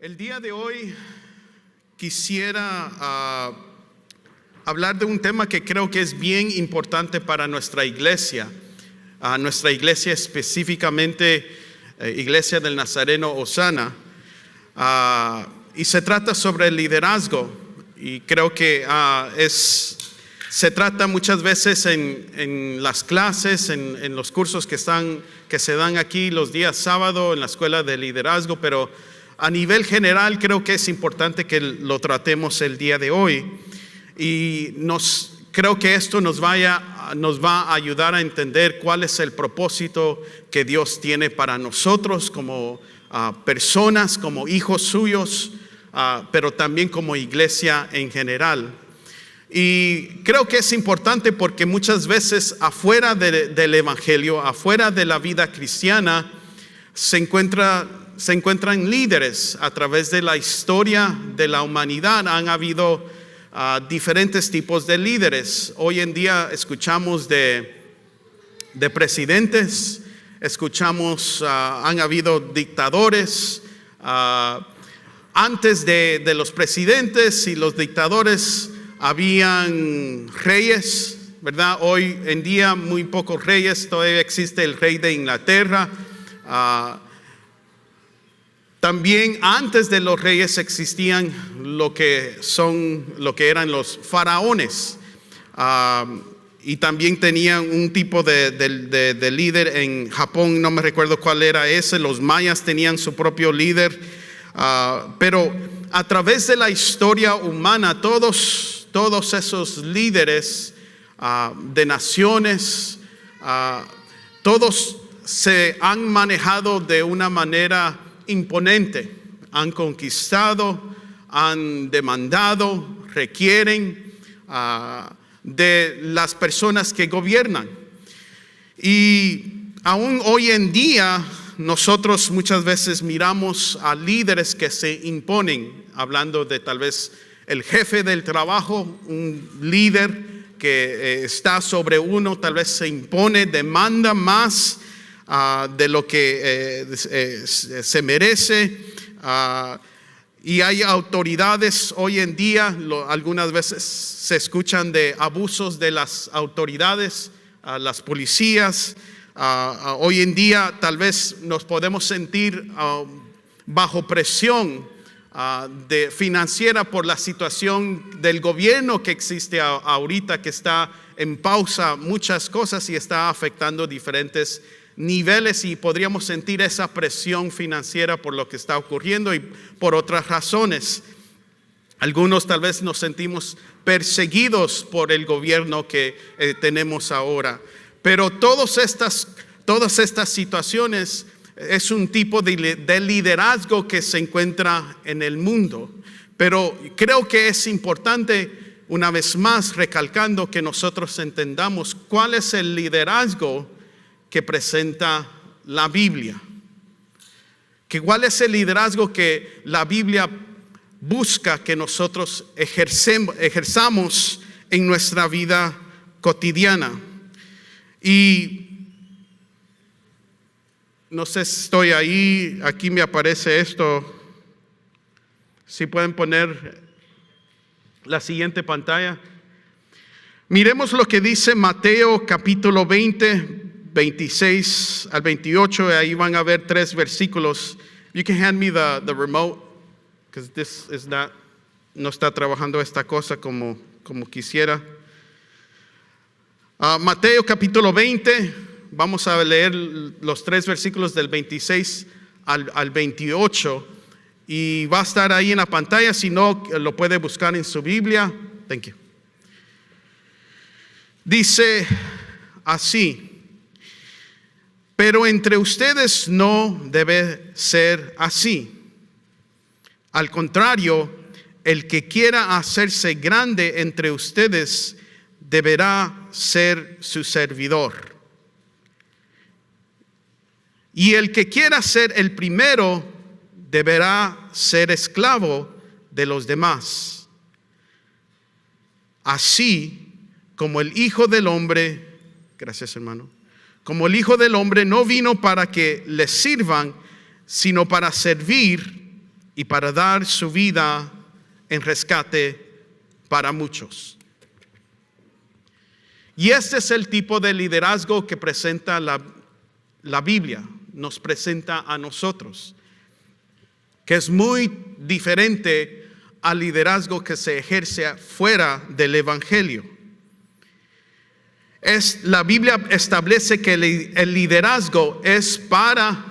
El día de hoy quisiera hablar de un tema que creo que es bien importante para nuestra iglesia específicamente, Iglesia del Nazareno Osana, y se trata sobre el liderazgo. Y creo que se trata muchas veces en las clases, en los cursos que se dan aquí los días sábado en la escuela de liderazgo, pero a nivel general creo que es importante que lo tratemos el día de hoy. Y creo que esto nos va a ayudar a entender cuál es el propósito que Dios tiene para nosotros como personas, como hijos suyos, pero también como iglesia en general. Y creo que es importante porque muchas veces afuera del evangelio, afuera de la vida cristiana, se encuentran líderes. A través de la historia de la humanidad han habido diferentes tipos de líderes. Hoy en día escuchamos de presidentes, han habido dictadores. Antes de los presidentes y los dictadores habían reyes, ¿verdad? Hoy en día muy pocos reyes, todavía existe el rey de Inglaterra. También antes de los reyes existían lo que eran los faraones, y también tenían un tipo de líder. En Japón, no me recuerdo cuál era ese. Los mayas tenían su propio líder, pero a través de la historia humana todos esos líderes de naciones, todos se han manejado de una manera imponente. Han conquistado, han demandado, requieren de las personas que gobiernan. Y aún hoy en día nosotros muchas veces miramos a líderes que se imponen, hablando de tal vez el jefe del trabajo, un líder que está sobre uno, tal vez se impone, demanda más de lo que se merece, y hay autoridades hoy en día. Algunas veces se escuchan de abusos de las autoridades, las policías. Hoy en día tal vez nos podemos sentir bajo presión financiera por la situación del gobierno que existe ahorita, que está en pausa muchas cosas y está afectando diferentes niveles, y podríamos sentir esa presión financiera por lo que está ocurriendo y por otras razones. Algunos tal vez nos sentimos perseguidos por el gobierno que tenemos ahora. Pero todas estas situaciones es un tipo de liderazgo que se encuentra en el mundo. Pero creo que es importante, una vez más, recalcando que nosotros entendamos cuál es el liderazgo que presenta la Biblia. ¿Cuál es el liderazgo que la Biblia busca que nosotros ejerzamos en nuestra vida cotidiana? Y no sé si estoy ahí, aquí me aparece esto. Si pueden poner la siguiente pantalla. Miremos lo que dice Mateo capítulo 20, 26 al 28, ahí van a ver 3 versículos. You can hand me the remote, because this is no está trabajando esta cosa como quisiera. Mateo capítulo 20, vamos a leer los 3 versículos del 26 al 28, y va a estar ahí en la pantalla. Si no, lo puede buscar en su Biblia. Thank you. Dice así: pero entre ustedes no debe ser así. Al contrario, el que quiera hacerse grande entre ustedes deberá ser su servidor. Y el que quiera ser el primero deberá ser esclavo de los demás. Así como el Hijo del Hombre, gracias hermano, como el Hijo del Hombre no vino para que le sirvan, sino para servir y para dar su vida en rescate para muchos. Y este es el tipo de liderazgo que presenta la Biblia, nos presenta a nosotros, que es muy diferente al liderazgo que se ejerce fuera del Evangelio. La Biblia establece que el liderazgo es para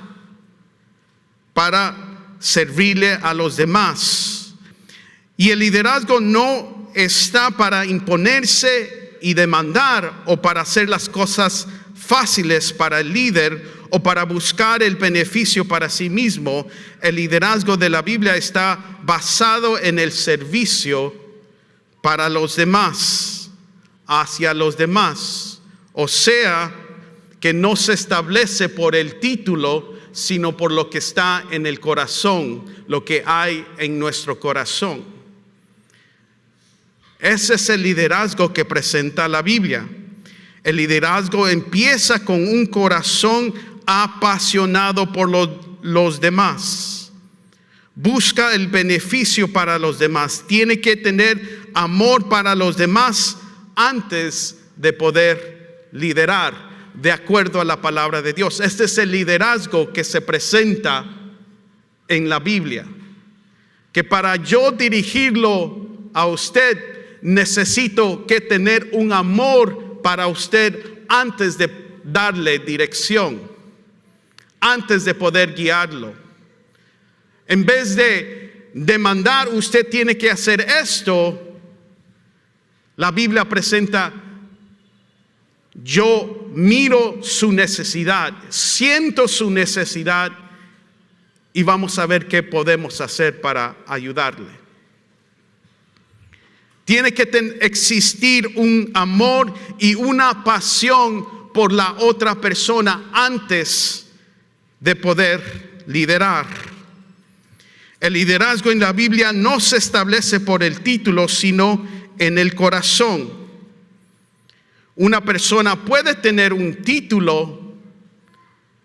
servirle a los demás. Y el liderazgo no está para imponerse y demandar o para hacer las cosas fáciles para el líder o para buscar el beneficio para sí mismo. El liderazgo de la Biblia está basado en el servicio para los demás, hacia los demás. O sea, que no se establece por el título, sino por lo que está en el corazón, lo que hay en nuestro corazón. Ese es el liderazgo que presenta la Biblia. El liderazgo empieza con un corazón apasionado por los demás. Busca el beneficio para los demás. Tiene que tener amor para los demás antes de poder liderar de acuerdo a la palabra de Dios. Este es el liderazgo que se presenta en la Biblia. Que para yo dirigirlo a usted, necesito que tener un amor para usted antes de darle dirección, antes de poder guiarlo. En vez de demandar, usted tiene que hacer esto, la Biblia presenta: yo miro su necesidad, siento su necesidad y vamos a ver qué podemos hacer para ayudarle. Tiene que existir un amor y una pasión por la otra persona antes de poder liderar. El liderazgo en la Biblia no se establece por el título, sino en el corazón. Una persona puede tener un título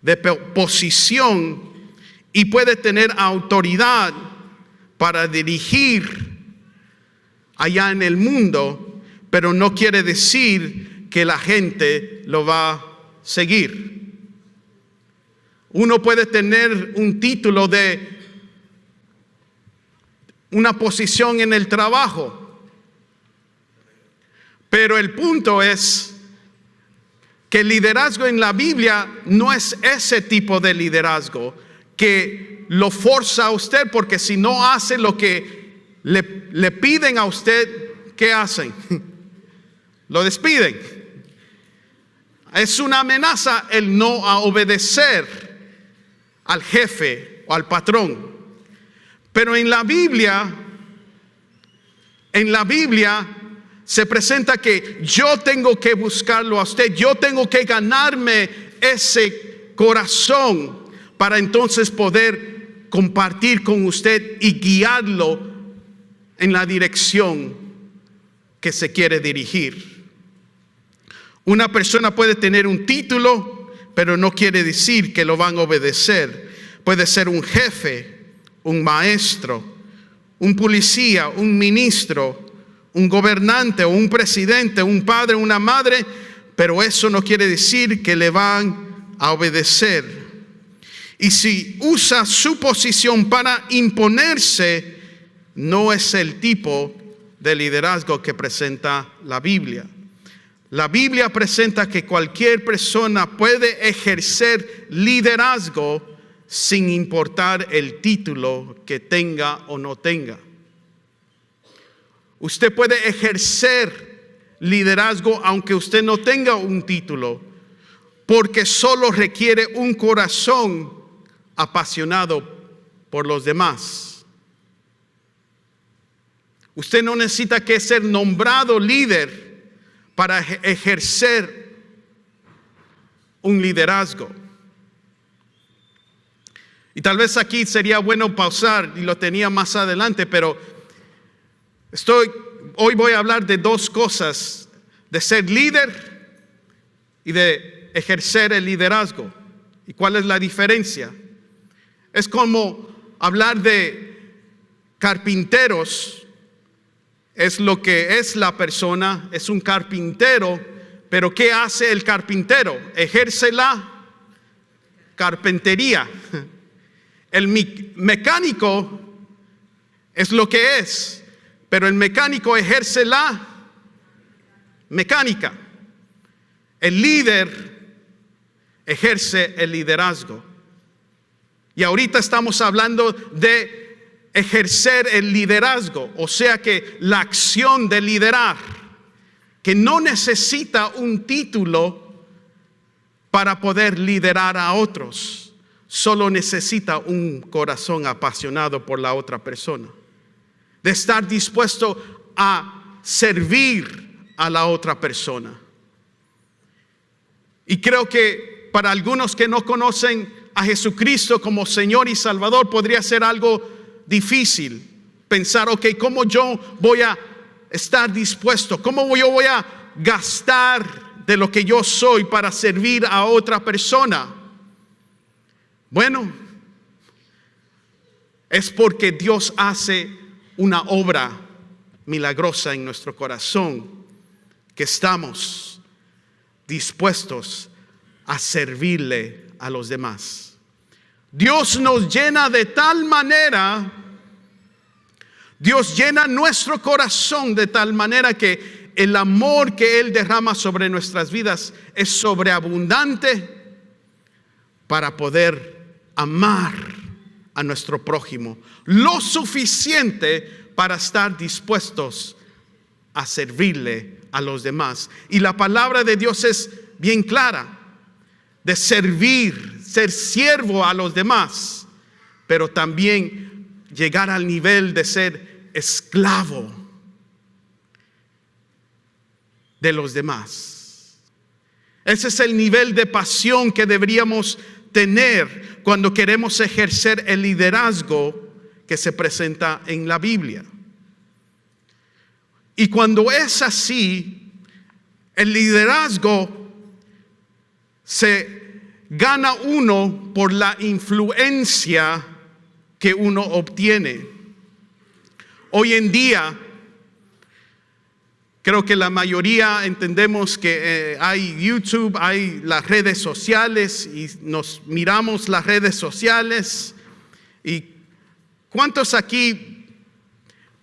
de posición y puede tener autoridad para dirigir allá en el mundo, pero no quiere decir que la gente lo va a seguir. Uno puede tener un título de una posición en el trabajo, pero el punto es que el liderazgo en la Biblia no es ese tipo de liderazgo que lo forza a usted, porque si no hace lo que le piden a usted, ¿qué hacen? Lo despiden. Es una amenaza el no a obedecer al jefe o al patrón. Pero en la Biblia se presenta que yo tengo que buscarlo a usted, yo tengo que ganarme ese corazón para entonces poder compartir con usted y guiarlo en la dirección que se quiere dirigir. Una persona puede tener un título, pero no quiere decir que lo van a obedecer. Puede ser un jefe, un maestro, un policía, un ministro, un gobernante o un presidente, un padre, una madre, pero eso no quiere decir que le van a obedecer. Y si usa su posición para imponerse, no es el tipo de liderazgo que presenta la Biblia. La Biblia presenta que cualquier persona puede ejercer liderazgo sin importar el título que tenga o no tenga. Usted puede ejercer liderazgo aunque usted no tenga un título, porque solo requiere un corazón apasionado por los demás. Usted no necesita que ser nombrado líder para ejercer un liderazgo. Y tal vez aquí sería bueno pausar, y lo tenía más adelante, pero hoy voy a hablar de dos cosas: de ser líder y de ejercer el liderazgo. ¿Y cuál es la diferencia? Es como hablar de carpinteros es lo que es la persona, es un carpintero, pero ¿qué hace el carpintero? Ejerce la carpintería. El mecánico es lo que es, pero el mecánico ejerce la mecánica. El líder ejerce el liderazgo. Y ahorita estamos hablando de ejercer el liderazgo, o sea que la acción de liderar, que no necesita un título para poder liderar a otros, solo necesita un corazón apasionado por la otra persona, de estar dispuesto a servir a la otra persona. Y creo que para algunos que no conocen a Jesucristo como Señor y Salvador, podría ser algo difícil pensar, ok, ¿cómo yo voy a estar dispuesto? ¿Cómo yo voy a gastar de lo que yo soy para servir a otra persona? Bueno, es porque Dios hace una obra milagrosa en nuestro corazón, que estamos dispuestos a servirle a los demás. Dios nos llena de tal manera, Dios llena nuestro corazón de tal manera que el amor que Él derrama sobre nuestras vidas es sobreabundante para poder amar a nuestro prójimo, lo suficiente para estar dispuestos a servirle a los demás. Y la palabra de Dios es bien clara, de servir, ser siervo a los demás, pero también llegar al nivel de ser esclavo de los demás. Ese es el nivel de pasión que deberíamos tener cuando queremos ejercer el liderazgo que se presenta en la Biblia. Y cuando es así, el liderazgo se gana uno por la influencia que uno obtiene. Hoy en día, creo que la mayoría entendemos que hay YouTube, hay las redes sociales y nos miramos las redes sociales. ¿Y cuántos aquí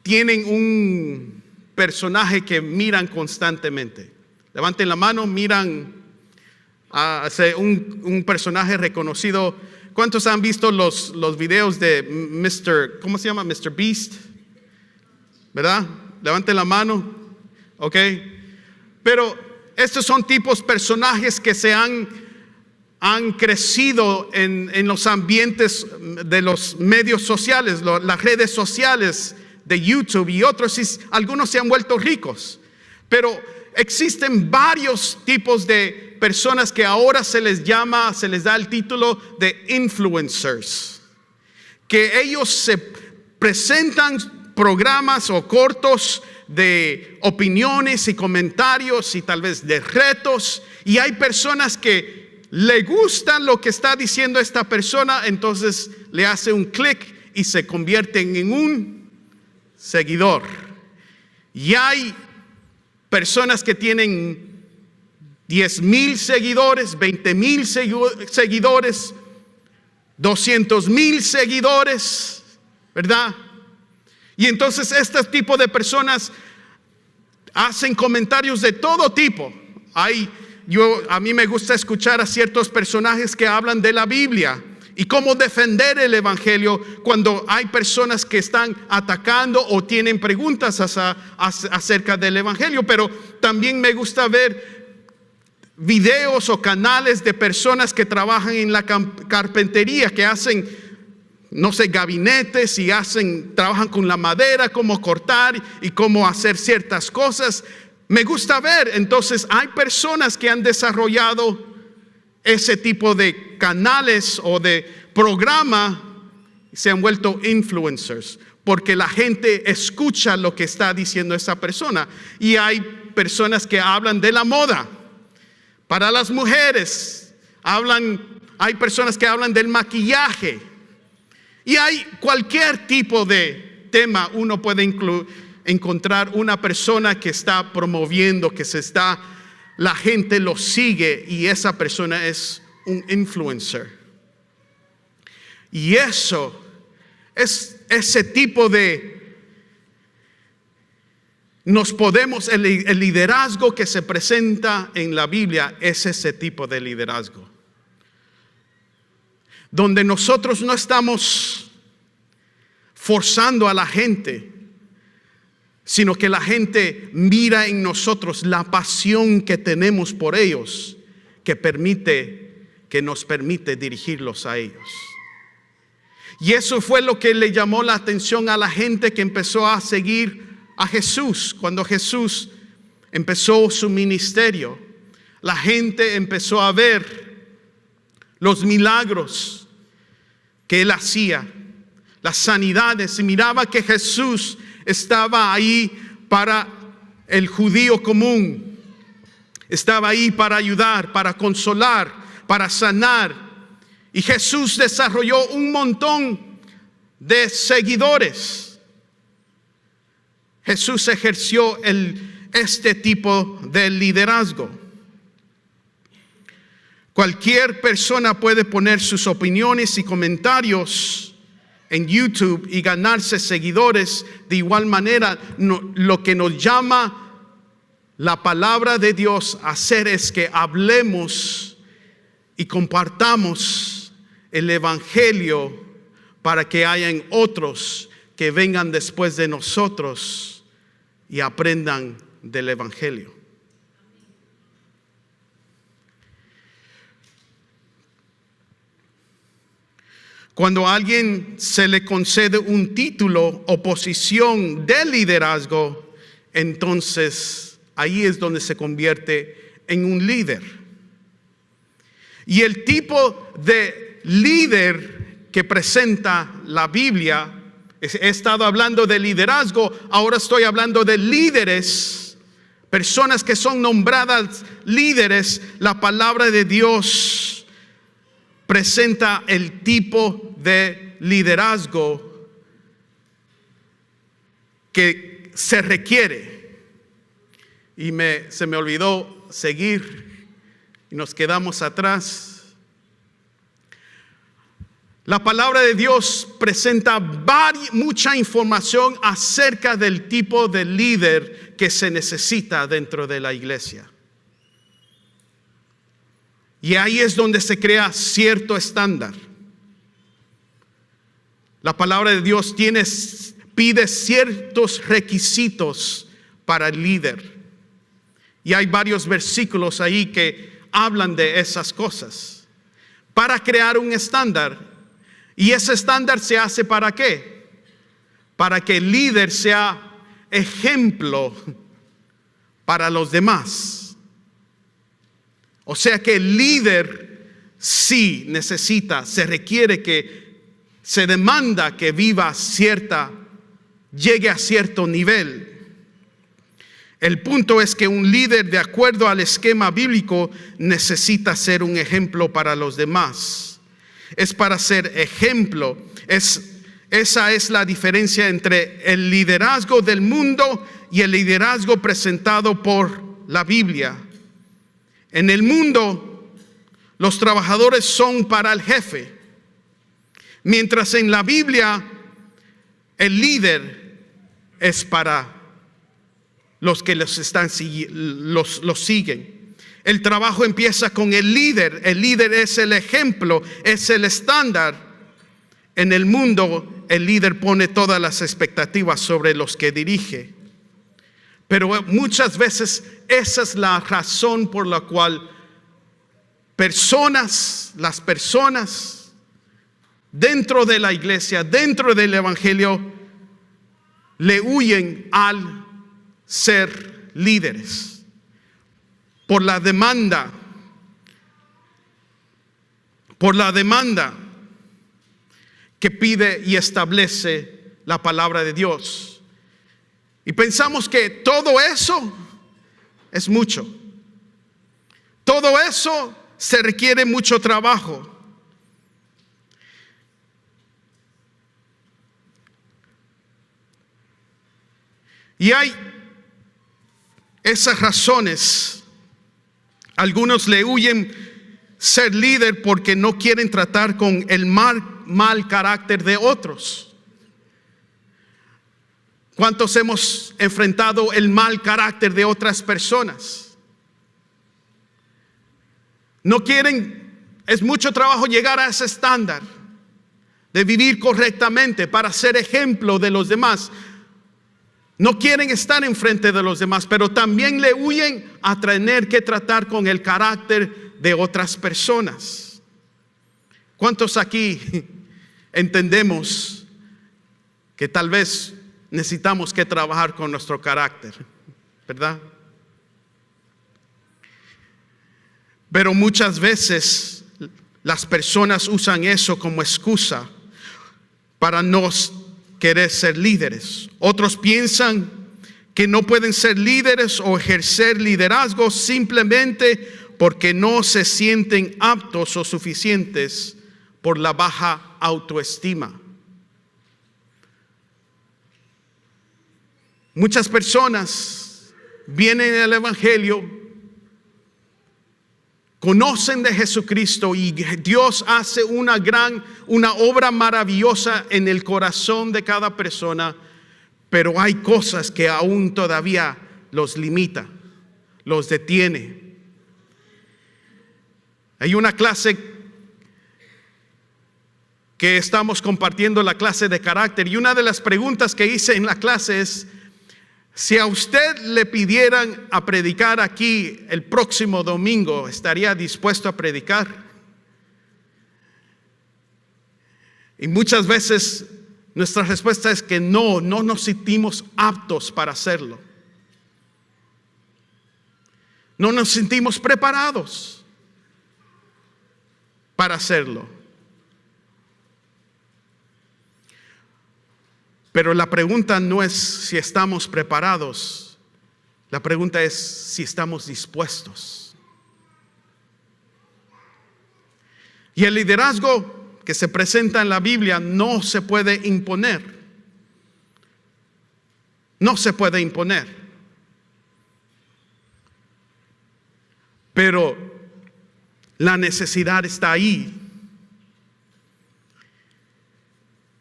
tienen un personaje que miran constantemente? Levanten la mano, miran a un personaje reconocido. ¿Cuántos han visto los videos de ¿cómo se llama? Mr. Beast, ¿verdad? Levanten la mano, ok. Pero estos son tipos personajes que se han crecido en los ambientes de los medios sociales, las redes sociales de YouTube y otros, y algunos se han vuelto ricos. Pero existen varios tipos de personas que ahora se les da el título de influencers, que ellos se presentan programas o cortos de opiniones y comentarios y tal vez de retos, y hay personas que le gustan lo que está diciendo esta persona, entonces le hace un clic y se convierten en un seguidor. Y hay personas que tienen 10,000 seguidores, 20,000 seguidores, 200,000 seguidores, ¿verdad? Y entonces este tipo de personas hacen comentarios de todo tipo. A mí me gusta escuchar a ciertos personajes que hablan de la Biblia y cómo defender el evangelio cuando hay personas que están atacando o tienen preguntas acerca del evangelio. Pero también me gusta ver videos o canales de personas que trabajan en la carpintería, que hacen, no sé, gabinetes y trabajan con la madera, cómo cortar y cómo hacer ciertas cosas. Me gusta ver. Entonces hay personas que han desarrollado ese tipo de canales o de programa, se han vuelto influencers, porque la gente escucha lo que está diciendo esa persona. Y hay personas que hablan de la moda. Para las mujeres, hay personas que hablan del maquillaje. Y hay cualquier tipo de tema uno puede encontrar una persona que está promoviendo, la gente lo sigue y esa persona es un influencer. Y eso es ese tipo de... El liderazgo que se presenta en la Biblia es ese tipo de liderazgo. Donde nosotros no estamos forzando a la gente, sino que la gente mira en nosotros la pasión que tenemos por ellos, que nos permite dirigirlos a ellos. Y eso fue lo que le llamó la atención a la gente que empezó a seguir a Jesús. Cuando Jesús empezó su ministerio, la gente empezó a ver los milagros que él hacía, las sanidades, y miraba que Jesús estaba ahí para el judío común, estaba ahí para ayudar, para consolar, para sanar. Y Jesús desarrolló un montón de seguidores. Jesús ejerció este tipo de liderazgo. Cualquier persona puede poner sus opiniones y comentarios en YouTube y ganarse seguidores. De igual manera, lo que nos llama la palabra de Dios a hacer es que hablemos y compartamos el evangelio para que hayan otros que vengan después de nosotros y aprendan del evangelio. Cuando a alguien se le concede un título o posición de liderazgo, entonces ahí es donde se convierte en un líder. Y el tipo de líder que presenta la Biblia, he estado hablando de liderazgo, ahora estoy hablando de líderes, personas que son nombradas líderes. La palabra de Dios presenta el tipo de liderazgo que se requiere. Y se me olvidó seguir y nos quedamos atrás. La palabra de Dios presenta mucha información acerca del tipo de líder que se necesita dentro de la iglesia. Y ahí es donde se crea cierto estándar. La palabra de Dios pide ciertos requisitos para el líder. Y hay varios versículos ahí que hablan de esas cosas. Para crear un estándar. Y ese estándar se hace ¿para qué? Para que el líder sea ejemplo para los demás. O sea que el líder sí se requiere que se demanda que llegue a cierto nivel. El punto es que un líder, de acuerdo al esquema bíblico, necesita ser un ejemplo para los demás. Es para ser ejemplo. Esa es la diferencia entre el liderazgo del mundo y el liderazgo presentado por la Biblia. En el mundo, los trabajadores son para el jefe, mientras en la Biblia, el líder es para los que los siguen. El trabajo empieza con el líder. El líder es el ejemplo, es el estándar. En el mundo, el líder pone todas las expectativas sobre los que dirige. Pero muchas veces esa es la razón por la cual las personas dentro de la iglesia, dentro del evangelio, le huyen al ser líderes. Por la demanda que pide y establece la palabra de Dios. Y pensamos que todo eso es mucho. Todo eso se requiere mucho trabajo. Y hay esas razones. Algunos le huyen ser líder porque no quieren tratar con el mal carácter de otros. ¿Cuántos hemos enfrentado el mal carácter de otras personas? No quieren, es mucho trabajo llegar a ese estándar de vivir correctamente para ser ejemplo de los demás. No quieren estar enfrente de los demás, pero también le huyen a tener que tratar con el carácter de otras personas. ¿Cuántos aquí entendemos que tal vez necesitamos que trabajar con nuestro carácter, verdad? Pero muchas veces las personas usan eso como excusa para no querer ser líderes. Otros piensan que no pueden ser líderes o ejercer liderazgo simplemente porque no se sienten aptos o suficientes por la baja autoestima. Muchas personas vienen al Evangelio, conocen de Jesucristo y Dios hace una obra maravillosa en el corazón de cada persona, pero hay cosas que aún todavía los limita, los detiene. Hay una clase que estamos compartiendo, la clase de carácter, y una de las preguntas que hice en la clase es: si a usted le pidieran a predicar aquí el próximo domingo, ¿estaría dispuesto a predicar? Y muchas veces nuestra respuesta es que no nos sentimos aptos para hacerlo. No nos sentimos preparados para hacerlo. Pero la pregunta no es si estamos preparados, la pregunta es si estamos dispuestos. Y el liderazgo que se presenta en la Biblia no se puede imponer. No se puede imponer. Pero la necesidad está ahí.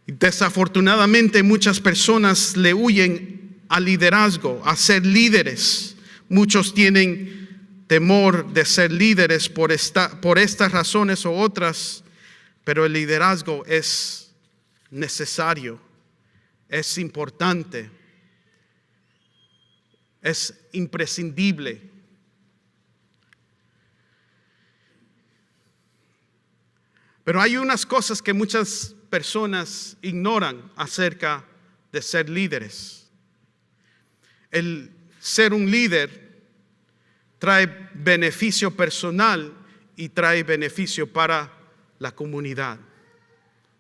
Desafortunadamente muchas personas le huyen al liderazgo, a ser líderes. Muchos tienen temor de ser líderes por estas razones o otras, pero el liderazgo es necesario, es importante, es imprescindible. Pero hay unas cosas que muchas personas ignoran acerca de ser líderes. El ser un líder trae beneficio personal y trae beneficio para la comunidad,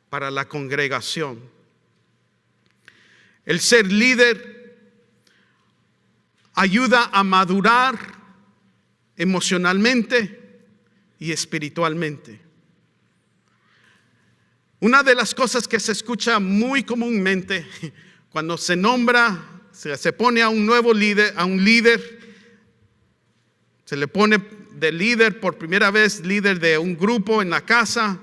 para la congregación. El ser líder ayuda a madurar emocionalmente y espiritualmente. Una de las cosas que se escucha muy comúnmente cuando se nombra, se pone a un nuevo líder, se le pone de líder por primera vez, líder de un grupo en la casa.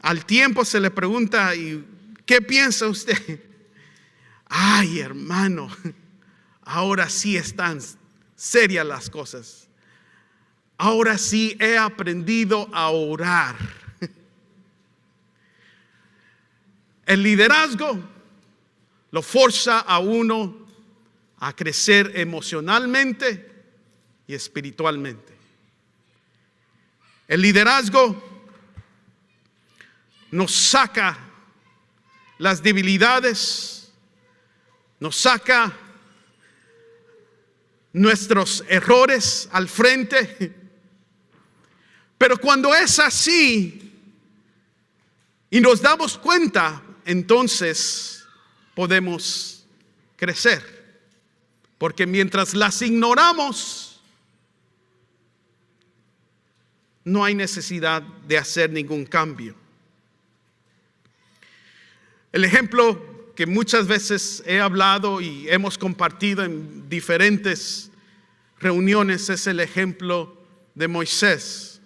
Al tiempo se le pregunta: ¿y qué piensa usted? Ay, hermano, ahora sí están serias las cosas. Ahora sí he aprendido a orar. El liderazgo lo forza a uno a crecer emocionalmente y espiritualmente. El liderazgo nos saca las debilidades, nos saca nuestros errores al frente. Pero cuando es así y nos damos cuenta, entonces podemos crecer. Porque mientras las ignoramos, no hay necesidad de hacer ningún cambio. El ejemplo que muchas veces he hablado y hemos compartido en diferentes reuniones es el ejemplo de Moisés.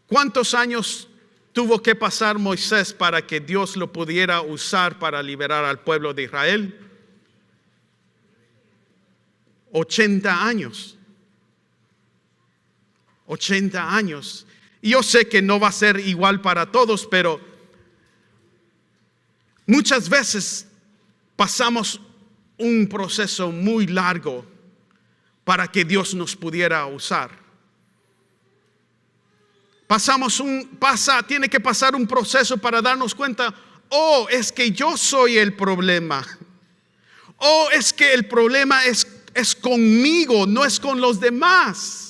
¿Cuántos años tuvo que pasar Moisés para que Dios lo pudiera usar para liberar al pueblo de Israel? 80 años. 80 años. Y yo sé que no va a ser igual para todos, pero muchas veces pasamos un proceso muy largo para que Dios nos pudiera usar. Tiene que pasar un proceso para darnos cuenta, es que yo soy el problema. Es que el problema es conmigo, no es con los demás.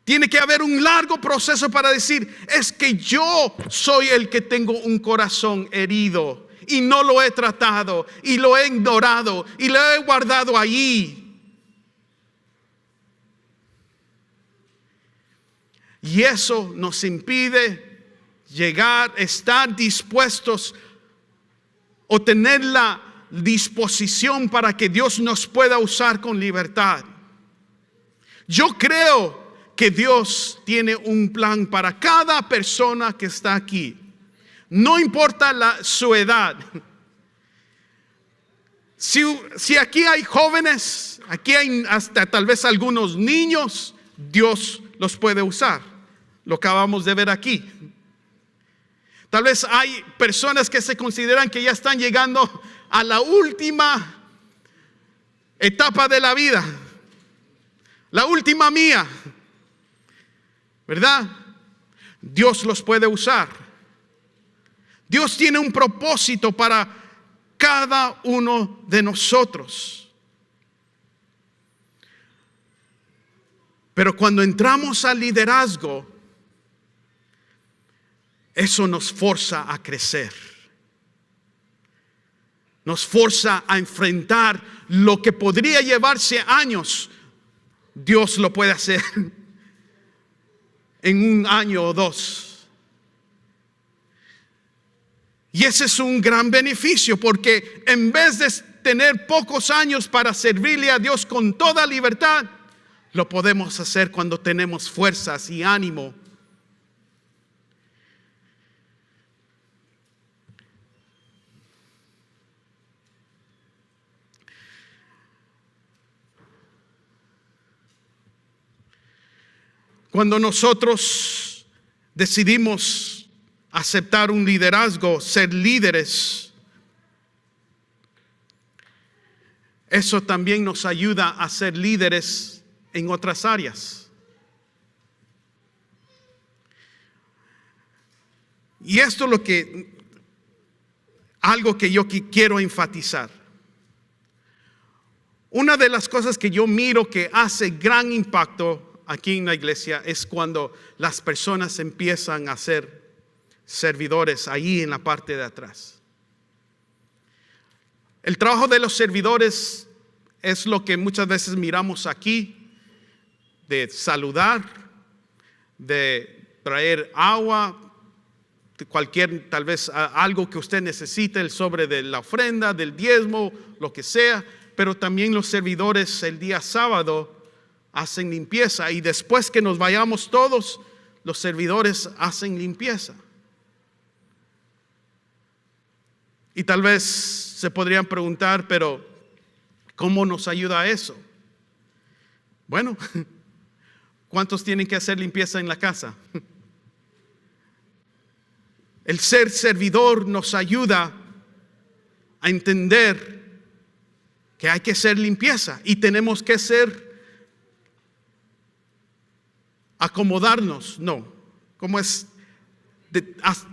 Tiene que haber un largo proceso para decir, es que yo soy el que tengo un corazón herido y no lo he tratado y lo he ignorado y lo he guardado allí. Y eso nos impide estar dispuestos o tener la disposición para que Dios nos pueda usar con libertad. Yo creo que Dios tiene un plan para cada persona que está aquí. No importa su edad. Si aquí hay jóvenes, aquí hay hasta tal vez algunos niños, Dios los puede usar. Lo acabamos de ver aquí. Tal vez hay personas que se consideran que ya están llegando a la última etapa de la vida. La última mía. ¿Verdad? Dios los puede usar. Dios tiene un propósito para cada uno de nosotros. Pero cuando entramos al liderazgo, eso nos forza a crecer. Nos forza a enfrentar lo que podría llevarse años. Dios lo puede hacer en un año o dos. Y ese es un gran beneficio, porque en vez de tener pocos años para servirle a Dios con toda libertad, lo podemos hacer cuando tenemos fuerzas y ánimo. Cuando nosotros decidimos aceptar un liderazgo, ser líderes, eso también nos ayuda a ser líderes en otras áreas. Y esto es algo que yo quiero enfatizar. Una de las cosas que yo miro que hace gran impacto aquí en la iglesia es cuando las personas empiezan a ser servidores ahí en la parte de atrás. El trabajo de los servidores es lo que muchas veces miramos aquí, de saludar, de traer agua, de cualquier, tal vez algo que usted necesite, el sobre de la ofrenda, del diezmo, lo que sea, pero también los servidores el día sábado hacen limpieza, y después que nos vayamos todos, los servidores hacen limpieza. Y tal vez se podrían preguntar, pero ¿cómo nos ayuda eso? Bueno, ¿cuántos tienen que hacer limpieza en la casa? El ser servidor nos ayuda a entender que hay que hacer limpieza y tenemos que acomodarnos,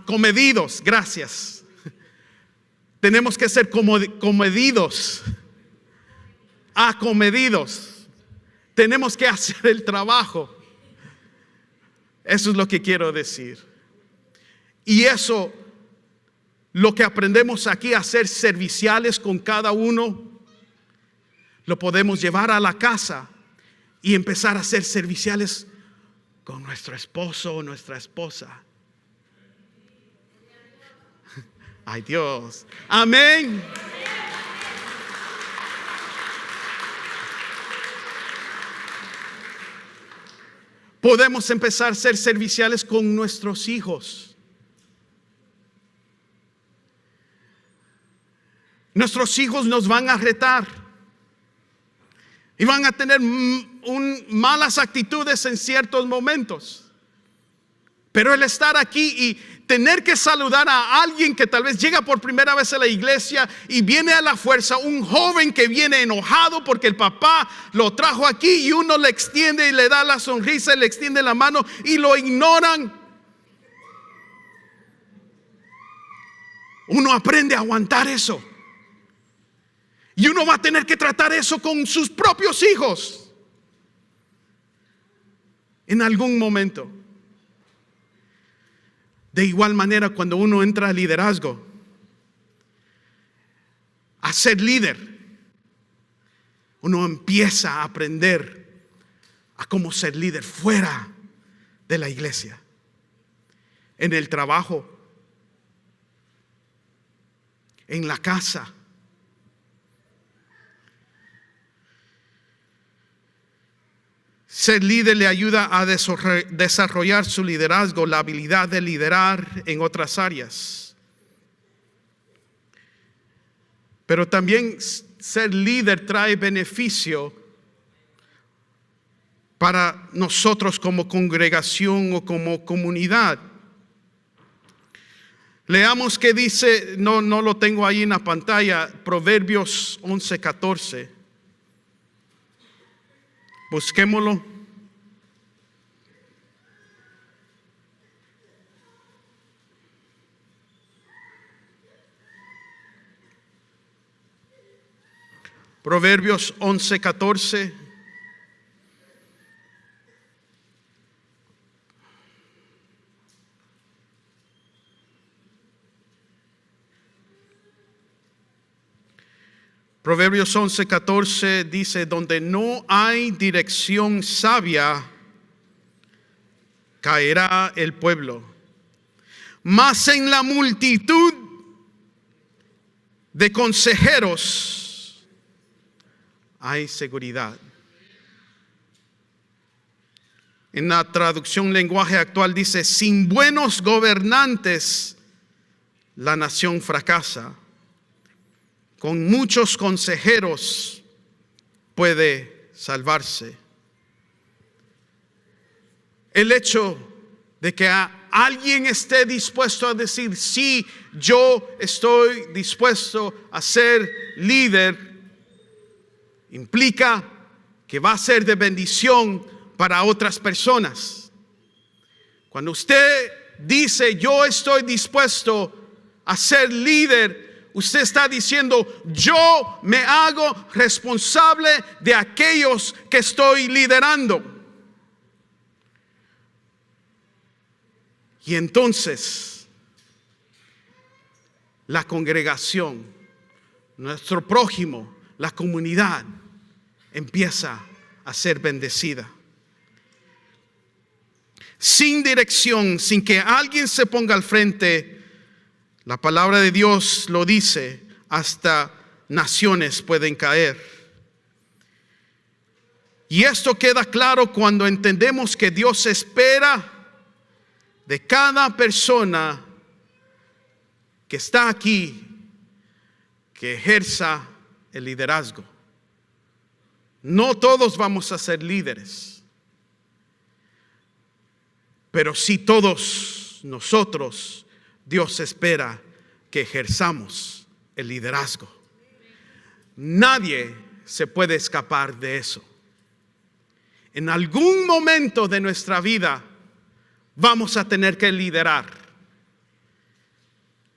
comedidos, gracias. Tenemos que ser comedidos, acomedidos. Tenemos que hacer el trabajo. Eso es lo que quiero decir. Y eso, lo que aprendemos aquí a ser serviciales con cada uno, lo podemos llevar a la casa y empezar a ser serviciales con nuestro esposo o nuestra esposa. Ay, Dios. Amén. Podemos empezar a ser serviciales con nuestros hijos. Nuestros hijos nos van a retar y van a tener malas actitudes en ciertos momentos. Pero el estar aquí y tener que saludar a alguien que tal vez llega por primera vez a la iglesia y viene a la fuerza, un joven que viene enojado porque el papá lo trajo aquí y uno le extiende y le da la sonrisa y le extiende la mano y lo ignoran. Uno aprende a aguantar eso. Y uno va a tener que tratar eso con sus propios hijos en algún momento. De igual manera, cuando uno entra al liderazgo, a ser líder, uno empieza a aprender a cómo ser líder fuera de la iglesia, en el trabajo, en la casa. Ser líder le ayuda a desarrollar su liderazgo, la habilidad de liderar en otras áreas. Pero también ser líder trae beneficio para nosotros como congregación o como comunidad. Leamos qué dice, no lo tengo ahí en la pantalla, Proverbios 11:14. Busquémoslo. Proverbios 11:14. Proverbios 11:14 dice: donde no hay dirección sabia, caerá el pueblo, mas en la multitud de consejeros hay seguridad. En la traducción lenguaje actual dice: sin buenos gobernantes la nación fracasa, con muchos consejeros puede salvarse. El hecho de que alguien esté dispuesto a decir: sí, yo estoy dispuesto a ser líder, implica que va a ser de bendición para otras personas. Cuando usted dice: yo estoy dispuesto a ser líder, usted está diciendo: yo me hago responsable de aquellos que estoy liderando. Y entonces la congregación, nuestro prójimo, la comunidad empieza a ser bendecida. Sin dirección, sin que alguien se ponga al frente, la palabra de Dios lo dice, hasta naciones pueden caer. Y esto queda claro cuando entendemos que Dios espera de cada persona que está aquí que ejerza el liderazgo. No todos vamos a ser líderes, pero sí todos nosotros, Dios espera que ejerzamos el liderazgo. Nadie se puede escapar de eso. En algún momento de nuestra vida vamos a tener que liderar.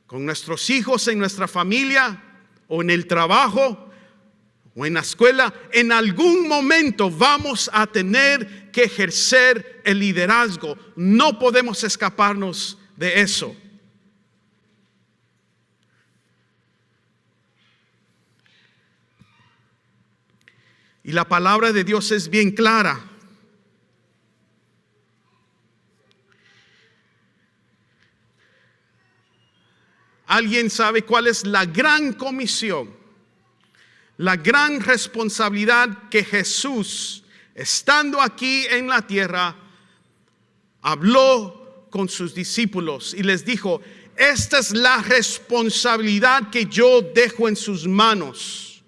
Con nuestros hijos, en nuestra familia, o en el trabajo, o en la escuela. En algún momento vamos a tener que ejercer el liderazgo. No podemos escaparnos de eso. Y la palabra de Dios es bien clara. ¿Alguien sabe cuál es la gran comisión? La gran responsabilidad que Jesús, estando aquí en la tierra, habló con sus discípulos y les dijo: esta es la responsabilidad que yo dejo en sus manos.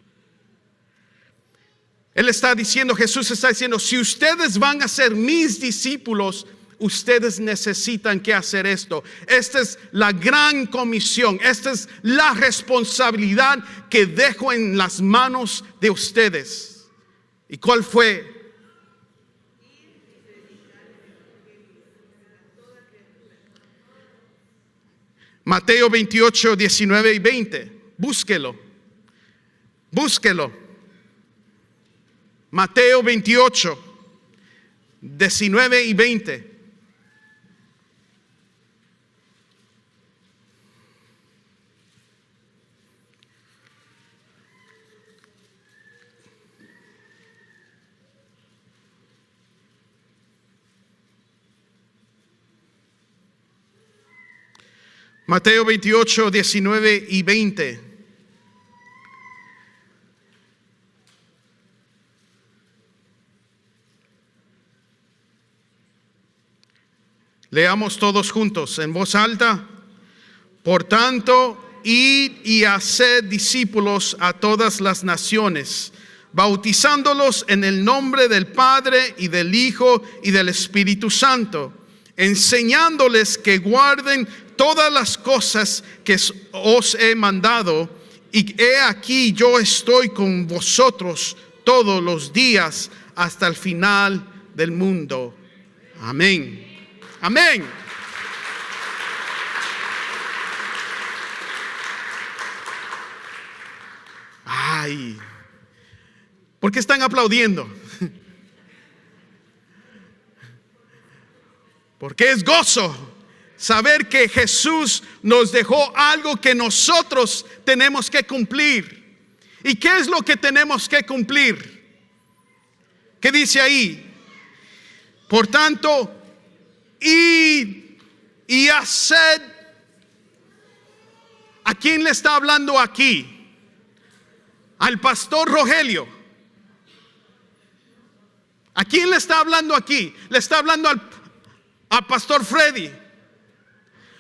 Él está diciendo, Jesús está diciendo, si ustedes van a ser mis discípulos, ustedes necesitan que hacer esto. Esta es la gran comisión. Esta es la responsabilidad que dejo en las manos de ustedes. ¿Y cuál fue? Mateo 28, 19 y 20. Búsquelo. Mateo 28, 19 y 20. Mateo 28, 19 y 20. Leamos todos juntos en voz alta. Por tanto, id y haced discípulos a todas las naciones, bautizándolos en el nombre del Padre y del Hijo y del Espíritu Santo, enseñándoles que guarden todas las cosas que os he mandado, y he aquí yo estoy con vosotros todos los días hasta el final del mundo. Amén. Amén. Ay, ¿por qué están aplaudiendo? Porque es gozo saber que Jesús nos dejó algo que nosotros tenemos que cumplir. ¿Y qué es lo que tenemos que cumplir? ¿Qué dice ahí? Por tanto, id y haced. ¿A quién le está hablando aquí? Al pastor Rogelio. ¿A quién le está hablando aquí? Le está hablando al pastor Freddy,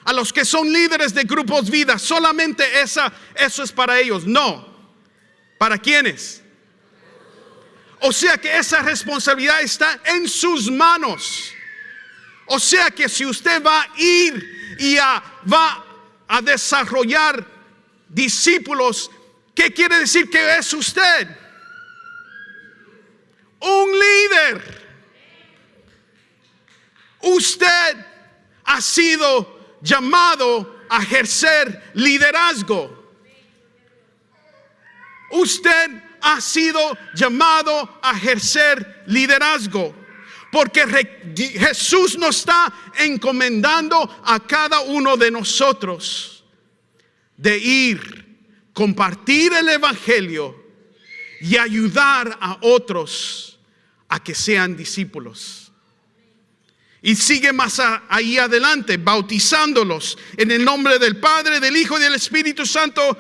a los que son líderes de grupos vida. Solamente eso es para ellos. No. ¿Para quiénes? O sea que esa responsabilidad está en sus manos. O sea que si usted va a ir y va a desarrollar discípulos, ¿qué quiere decir que es usted? Un líder. Usted ha sido llamado a ejercer liderazgo. Usted ha sido llamado a ejercer liderazgo. Porque Jesús nos está encomendando a cada uno de nosotros de ir, compartir el evangelio y ayudar a otros a que sean discípulos. Y sigue más ahí adelante, bautizándolos en el nombre del Padre, del Hijo y del Espíritu Santo,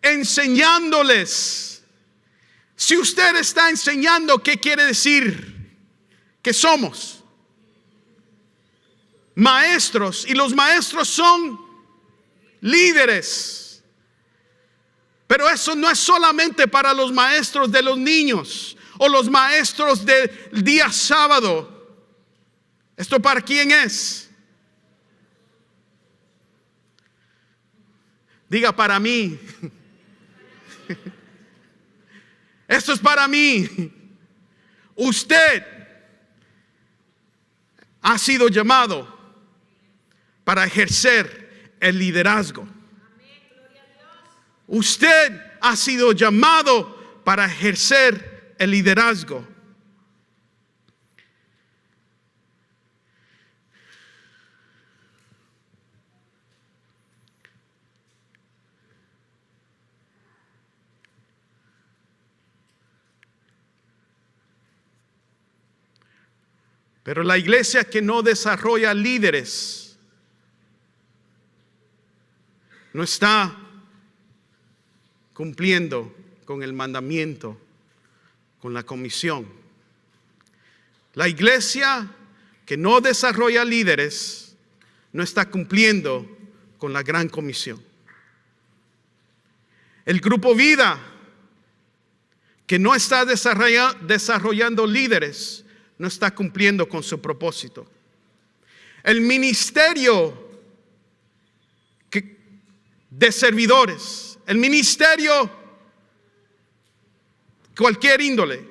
enseñándoles. Si usted está enseñando, ¿qué quiere decir? Que somos maestros, y los maestros son líderes. Pero eso no es solamente para los maestros de los niños o los maestros del día sábado. ¿Esto para quién es? Diga, para mí. Esto es para mí. Usted ha sido llamado para ejercer el liderazgo. Usted ha sido llamado para ejercer el liderazgo. Pero la iglesia que no desarrolla líderes no está cumpliendo con el mandamiento, con la comisión. La iglesia que no desarrolla líderes no está cumpliendo con la gran comisión. El grupo Vida que no está desarrollando líderes no está cumpliendo con su propósito. El ministerio de servidores, el ministerio cualquier índole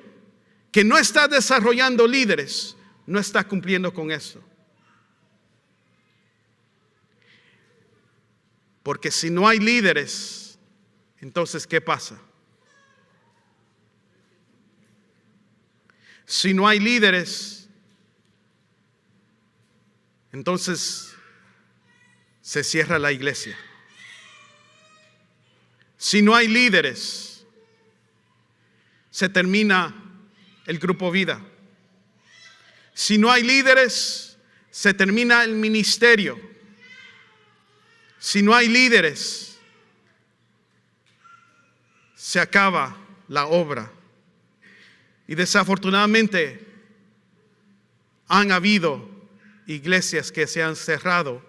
que no está desarrollando líderes, no está cumpliendo con eso. Porque si no hay líderes, entonces ¿qué pasa? Si no hay líderes, entonces se cierra la iglesia. Si no hay líderes, se termina el grupo Vida. Si no hay líderes, se termina el ministerio. Si no hay líderes, se acaba la obra. Y desafortunadamente han habido iglesias que se han cerrado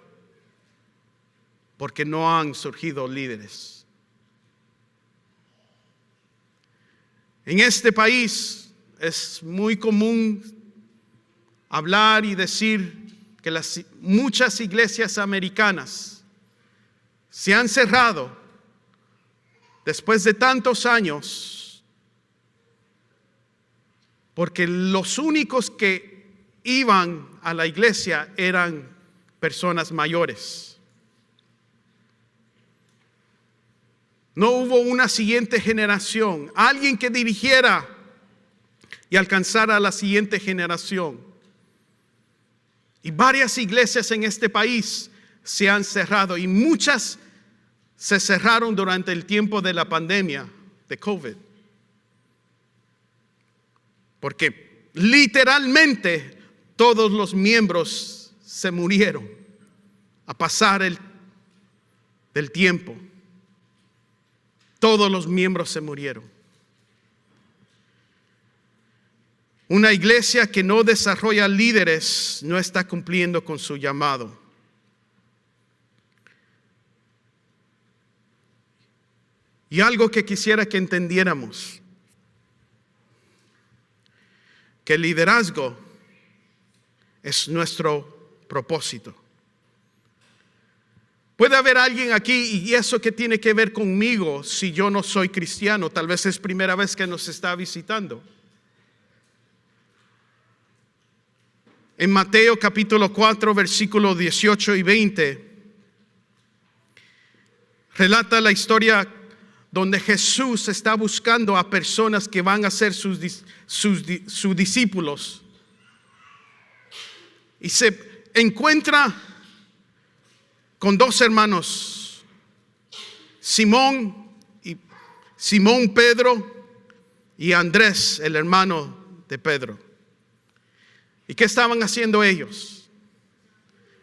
porque no han surgido líderes. En este país es muy común hablar y decir que muchas iglesias americanas se han cerrado después de tantos años porque los únicos que iban a la iglesia eran personas mayores. No hubo una siguiente generación, alguien que dirigiera y alcanzara a la siguiente generación. Y varias iglesias en este país se han cerrado y muchas se cerraron durante el tiempo de la pandemia de COVID. Porque literalmente todos los miembros se murieron a pasar del tiempo. Todos los miembros se murieron. Una iglesia que no desarrolla líderes no está cumpliendo con su llamado. Y algo que quisiera que entendiéramos, que el liderazgo es nuestro propósito. Puede haber alguien aquí, y eso que tiene que ver conmigo si yo no soy cristiano, tal vez es primera vez que nos está visitando. En Mateo capítulo 4, versículos 18 y 20, relata la historia donde Jesús está buscando a personas que van a ser sus discípulos. Y se encuentra con dos hermanos, Simón Pedro y Andrés, el hermano de Pedro. ¿Y qué estaban haciendo ellos?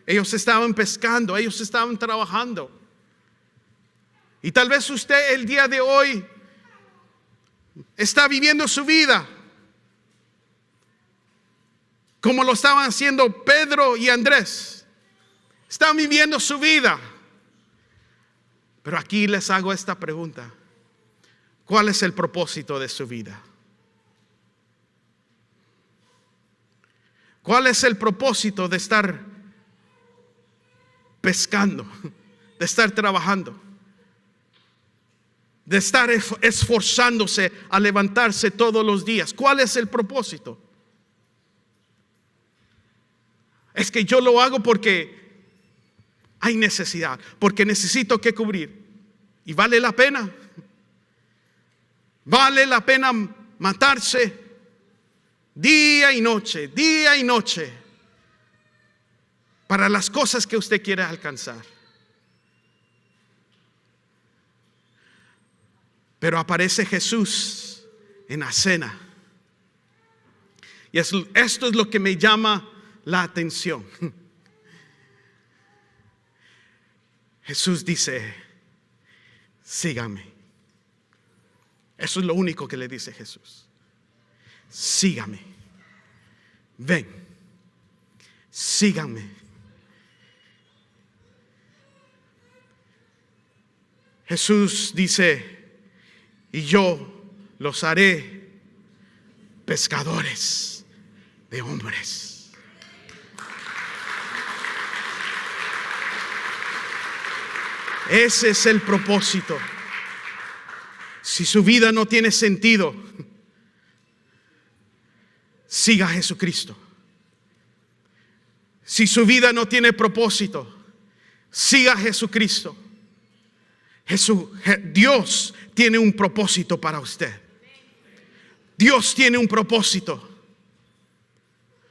Ellos estaban pescando, ellos estaban trabajando. Y tal vez usted el día de hoy está viviendo su vida como lo estaban haciendo Pedro y Andrés. Están viviendo su vida. Pero aquí les hago esta pregunta. ¿Cuál es el propósito de su vida? ¿Cuál es el propósito de estar pescando, de estar trabajando, de estar esforzándose a levantarse todos los días? ¿Cuál es el propósito? Es que yo lo hago porque hay necesidad, porque necesito que cubrir. ¿Y vale la pena? ¿Vale la pena matarse día y noche para las cosas que usted quiere alcanzar? Pero aparece Jesús en la cena. Y esto es lo que me llama la atención. Jesús dice, sígame. Eso es lo único que le dice Jesús. Sígame. Ven. Sígame. Jesús dice, y yo los haré pescadores de hombres. Ese es el propósito. Si su vida no tiene sentido, siga a Jesucristo. Si su vida no tiene propósito, siga a Jesucristo. Dios tiene un propósito para usted. Dios tiene un propósito.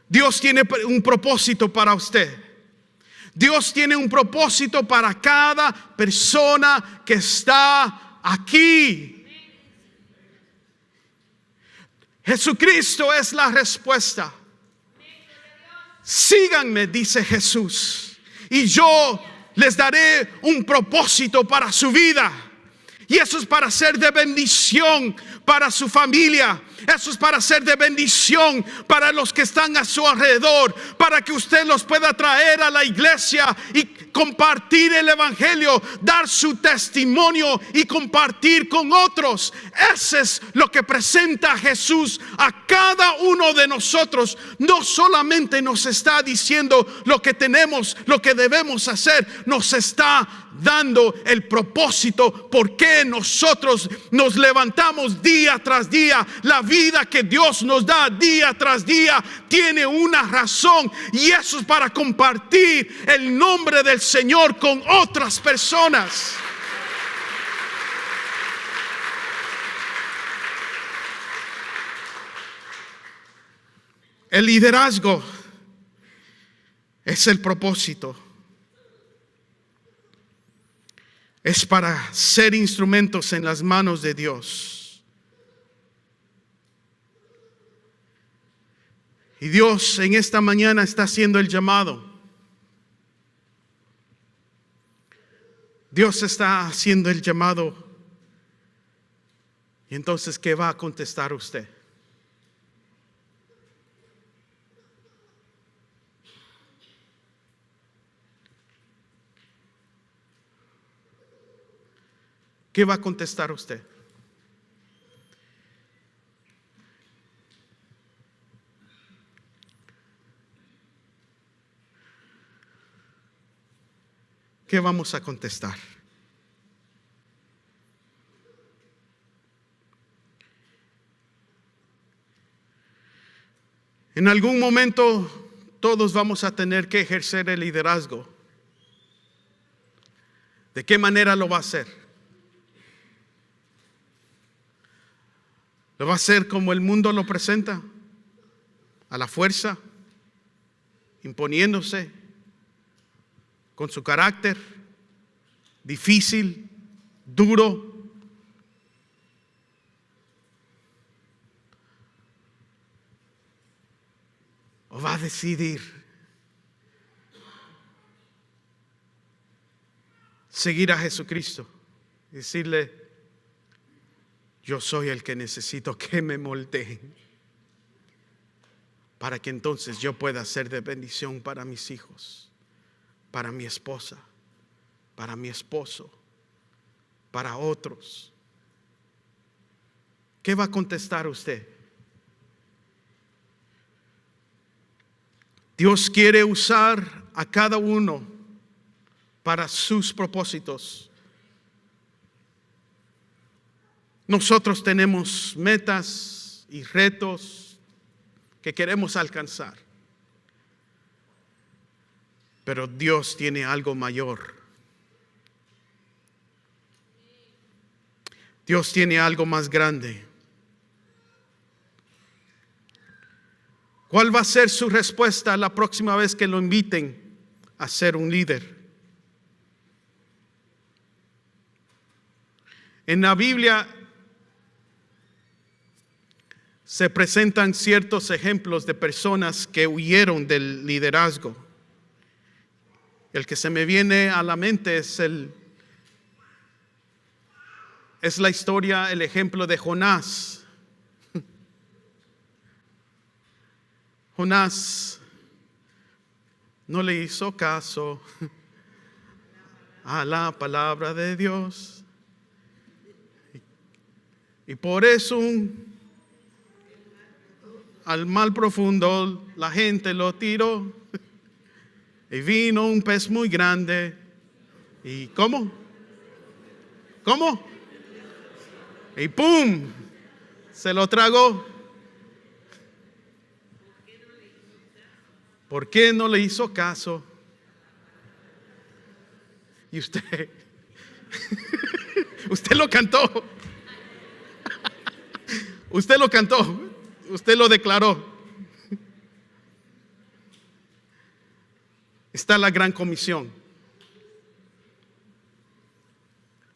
Dios tiene un propósito para usted. Dios tiene un propósito para cada persona que está aquí. Jesucristo es la respuesta. Síganme, dice Jesús, y yo les daré un propósito para su vida. Y eso es para ser de bendición para su familia. Eso es para ser de bendición para los que están a su alrededor. Para que usted los pueda traer a la iglesia y compartir el evangelio, dar su testimonio y compartir con otros. Eso es lo que presenta Jesús a cada uno de nosotros. No solamente nos está diciendo lo que tenemos, lo que debemos hacer, nos está dando el propósito por qué nosotros nos levantamos día tras día. La vida que Dios nos da día tras día tiene una razón, y eso es para compartir el nombre del Señor con otras personas. El liderazgo es el propósito. Es para ser instrumentos en las manos de Dios. Y Dios en esta mañana está haciendo el llamado. Dios está haciendo el llamado. Y entonces, ¿qué va a contestar usted? ¿Qué va a contestar usted? ¿Qué vamos a contestar? En algún momento todos vamos a tener que ejercer el liderazgo. ¿De qué manera lo va a hacer? ¿Lo va a hacer como el mundo lo presenta? ¿A la fuerza? ¿Imponiéndose? ¿Con su carácter? ¿Difícil? ¿Duro? ¿O va a decidir seguir a Jesucristo y decirle: yo soy el que necesito que me moldeen, para que entonces yo pueda ser de bendición para mis hijos, para mi esposa, para mi esposo, para otros? ¿Qué va a contestar usted? Dios quiere usar a cada uno para sus propósitos. Nosotros tenemos metas y retos que queremos alcanzar, pero Dios tiene algo mayor. Dios tiene algo más grande. ¿Cuál va a ser su respuesta la próxima vez que lo inviten a ser un líder? En la Biblia se presentan ciertos ejemplos de personas que huyeron del liderazgo. El que se me viene a la mente es el es la historia, el ejemplo de Jonás. Jonás no le hizo caso a la palabra de Dios. Y por eso al mar profundo la gente lo tiró. Y vino un pez muy grande. ¿Y cómo? ¿Cómo? Y ¡pum! Se lo tragó. ¿Por qué no le hizo caso? Y usted, usted lo cantó. Usted lo cantó. Usted lo declaró. Está la gran comisión.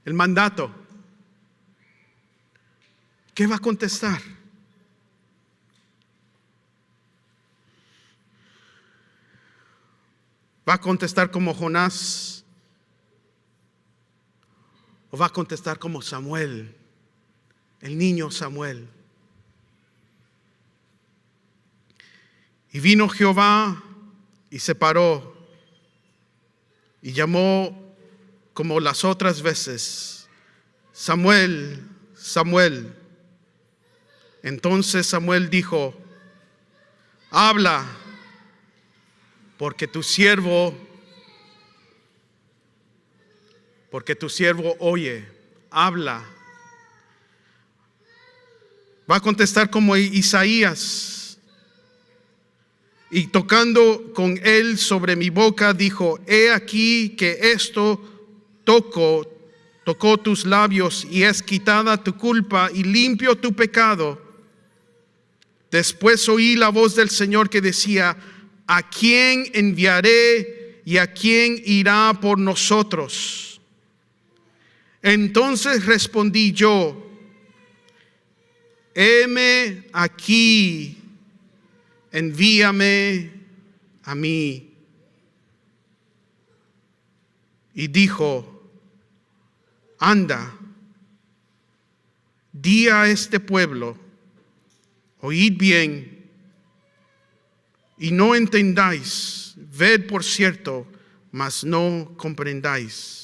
El mandato. ¿Qué va a contestar? ¿Va a contestar como Jonás? ¿O va a contestar como Samuel, el niño Samuel? Y vino Jehová y se paró y llamó como las otras veces: Samuel, Samuel. Entonces Samuel dijo: habla, porque tu siervo oye. Habla. Va a contestar como Isaías. Y tocando con él sobre mi boca, dijo: he aquí que esto tocó tus labios, y es quitada tu culpa y limpio tu pecado. Después oí la voz del Señor que decía: ¿a quién enviaré y a quién irá por nosotros? Entonces respondí yo: heme aquí, envíame a mí. Y dijo: anda, di a este pueblo: oíd bien y no entendáis, ved por cierto, mas no comprendáis.